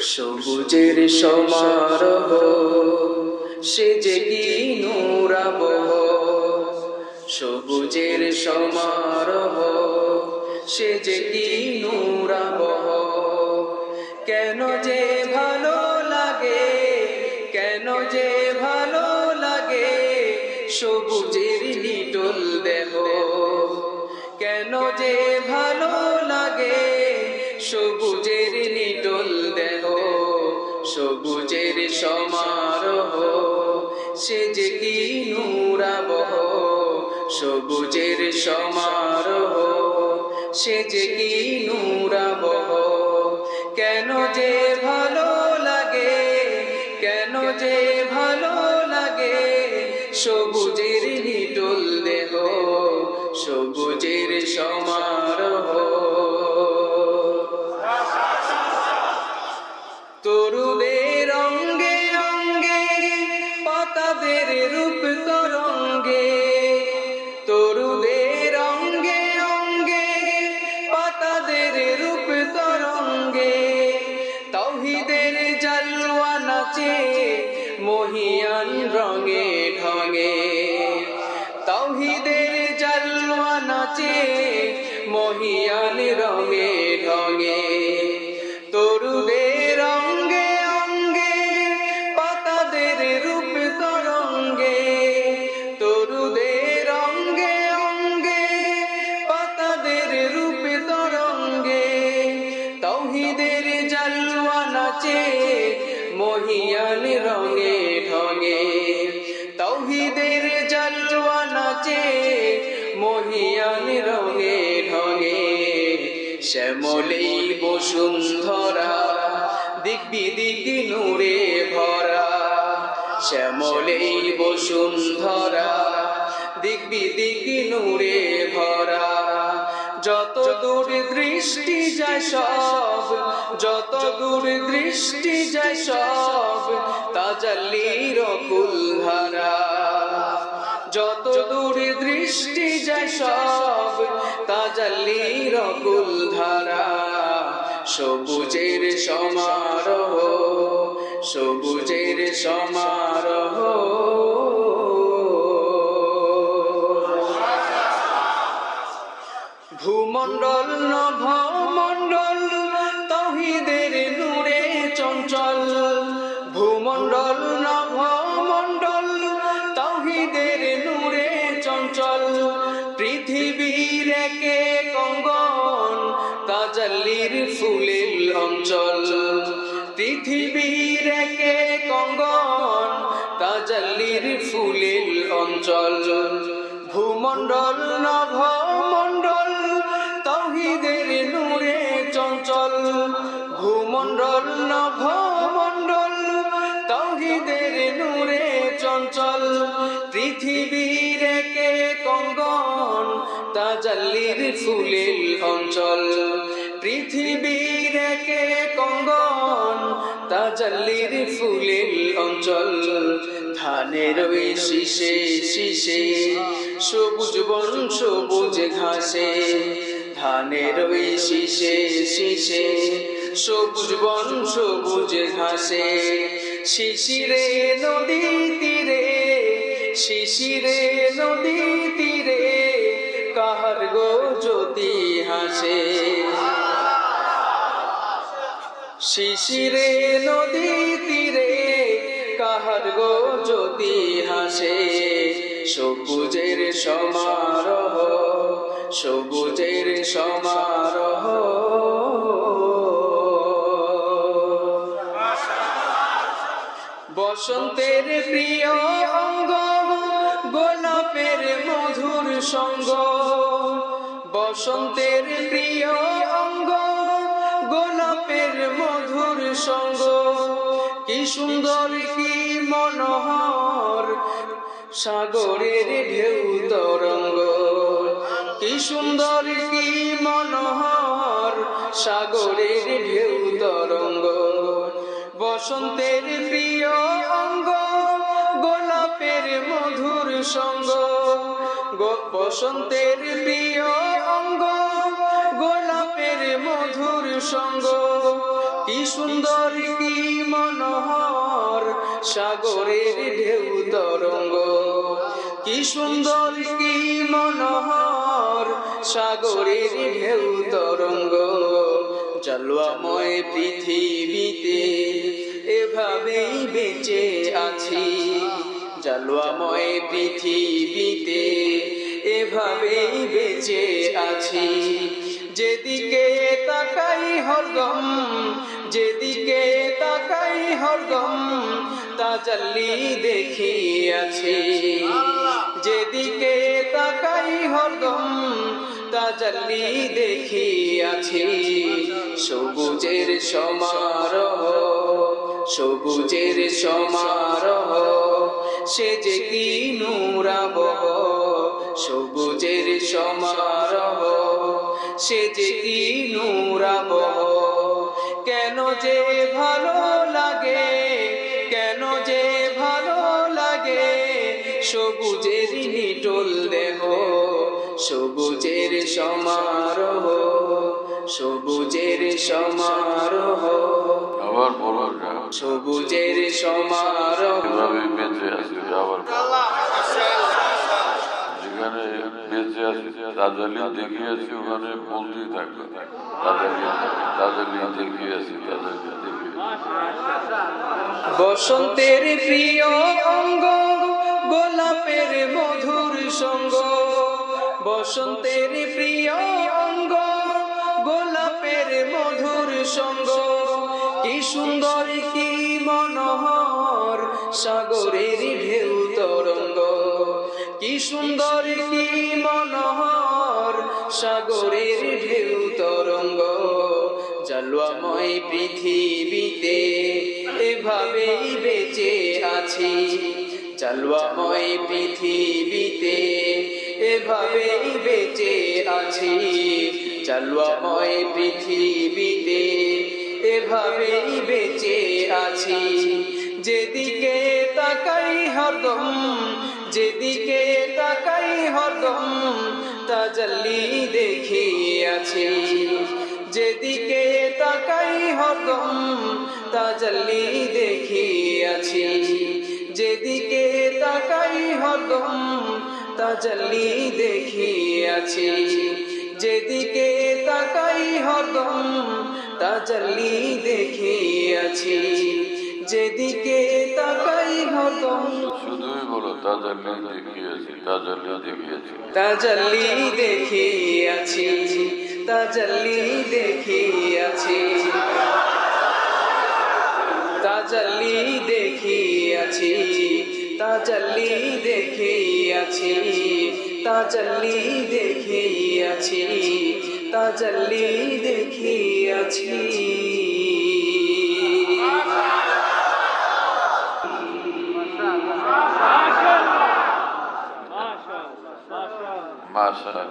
সবুজের সমারোহ সে যে কি নূরাবহ, সবুজের সমারোহ সে যে কি নূরাবহ। কেন যে ভালো লাগে, কেন যে ভালো লাগে সবুজের নিটোল দেহ। কেন যে ভালো লাগে সবুজের নিটোল দেহ। সবুজের সমারোহ সে যে কি নূরাবহ, সবুজের সমারোহ সে যে কি নূরাবহ। কেন যে ভালো লাগে, কেন যে ভালো লাগে সবুজের নিটোল দেহ। সবুজের সমারোহ। তরুদের অঙ্গে অঙ্গে পাতাদের রূপ তরঙ্গে, তরুদের অঙ্গে অঙ্গে পাতাদের রূপ তরঙ্গে। তাওহীদের জালওয়া নাচে মহিয়ান রঙে ঢঙে, তাওহীদের জালওয়া নাচে মহিয়ান রঙে ঢঙে। তরুদের অঙ্গে অঙ্গে পাতাদের রূপ তরঙ্গে, তরুদের অঙ্গে অঙ্গে পাতাদের রূপ তরঙ্গে। তাওহীদের জালওয়া নাচে মহিয়ান রঙে ঢঙে, তাওহীদের জালওয়া নাচে মহিয়ান রঙে ঢঙে। শ্যামলেই বসুন্ধরা দিক বিদিক নূরে ভরা, শ্যামলেই বসুন্ধরা দিক বিদিক নূরে ভরা। যত দূর দৃষ্টি যায় সব, যত দূর দৃষ্টি যায় সব তাজাল্লির কুলধারা। যত দূর দৃষ্টি যায় সব তাজাল্লির কুলধারা। সবুজের সমারোহ, সবুজের সমারোহ। ভূমণ্ডল নভমণ্ডল তাওহীদের নূরে চঞ্চল, ভূমণ্ডল নভমণ্ডল তাওহীদের নূরে চঞ্চল। পৃথিবীর একে অঙ্গন তাজাল্লির ফুলের অঞ্চল, পৃথিবীর একে অঙ্গন তাজাল্লির ফুলের অঞ্চল। ভূমণ্ডল নভমণ্ডল তাওহীদের নূরে চঞ্চল, ভূমণ্ডল নভমণ্ডল তাওহীদের নূরে চঞ্চল। পৃথিবীর একে অঙ্গন তাজাল্লির ফুলের অঞ্চল, পৃথিবীর একে অঙ্গন তাজাল্লির ফুলের অঞ্চল। ধানের ওই শীষে শীষে সবুজ বন সবুজ ঘাসে, ধানের ওই শীষে শীষে সবুজ বন সবুজ ঘাসে। শিশিরে নদী তীরে, শিশিরে নদী তীরে কাহার গো জ্যোতি হাসে। শিশিরে নদী তীরে কাহার গো জ্যোতি হাসে। সবুজের সমারোহ, সবুজের সমারোহ। বসন্তের প্রিয় অঙ্গ গোলাপের মধুর সঙ্গ, বসন্তের প্রিয় অঙ্গ গোলাপের মধুর সঙ্গ। কি সুন্দর কি মনোহর সাগরের ঢেউ তরঙ্গ, কি সুন্দর কি মনোহর সাগরের ঢেউ তরঙ্গ। বসন্তের প্রিয় অঙ্গ গোলাপের মধুর সঙ্গ, বসন্তের প্রিয় অঙ্গ গোলাপের মধুর সঙ্গ। কি সুন্দর কি মনোহর সাগরের ঢেউ তরঙ্গ, কি সুন্দর কি মনোহর সাগরের ঢেউ তরঙ্গ। জলওয়াময় পৃথিবীতে এভাবেই বেঁচে আছি, জলওয়াময় পৃথিবীতে এভাবেই বেঁচে আছি। যেদিকে তাকাই হরদম, যেদিকে তাকাই হরদম তাজাল্লি দেখিয়াছি, যেদিকে তাকাই হরদম তাজাল্লি দেখিয়াছি। সবুজের সমারোহ, সবুজের সমারোহ সে যে কি নূরাবহ, সবুজের সমারোহ সে যে কি নূরাবহ। কেন যে ভালো লাগে, কেন যে ভালো লাগে সবুজের নিটোল দেহ, সবুজের সমারোহ, সবুজের সমারোহ। আবার বলুন না, সবুজের সমারোহ। এভাবে বেঁচে আছি আবার যেখানে বেঁচে আছি তাজালি দেখিয়েছি, ওখানে বলতেই থাকবে তাজালি, তাজালি দেখিয়েছি, তাজালি দেখিয়েছি। বসন্তের প্রিয় অঙ্গ গোলাপের মধুর সঙ্গ, বসন্তের প্রিয় অঙ্গ গোলাপের মধুর সঙ্গ। কি সুন্দর কি মনোহর সাগরের ঢেউ তরঙ্গ, কি সুন্দর কি মনোহর সাগরের ঢেউ তরঙ্গ। জলওয়াময় পৃথিবীতে এভাবেই বেঁচে আছি, জলওয়াময় পৃথিবীতে এভাবেই বেঁচে আছি, জলওয়াময় পৃথিবীতে এভাবেই বেঁচে আছি। যেদিকে তাকাই হরদম, যেদিকে তাকাই হরদম তাজাল্লি দেখিয়াছি, যেদিকে তাকাই হরদম তাজাল্লি দেখিয়াছি, যেদিকে তাকাই হরদম তাজাল্লি দেখিয়াছি, যেদিকে তাকাই হরদম তাজাল্লি দেখিয়াছি, যেদিকে তাকাই হরদম। শুধুই বলো তাজালি দেখিয়েছি, তাজালি দেখিয়েছি, তাজাল্লি দেখিয়াছি, তাজাল্লি দেখিয়াছি, তাজাল্লি দেখিয়াছি, তাজাল্লি দেখিয়াছি, তাজাল্লি দেখিয়াছি, তাজাল্লি দেখিয়াছি। মাশাআল্লাহ।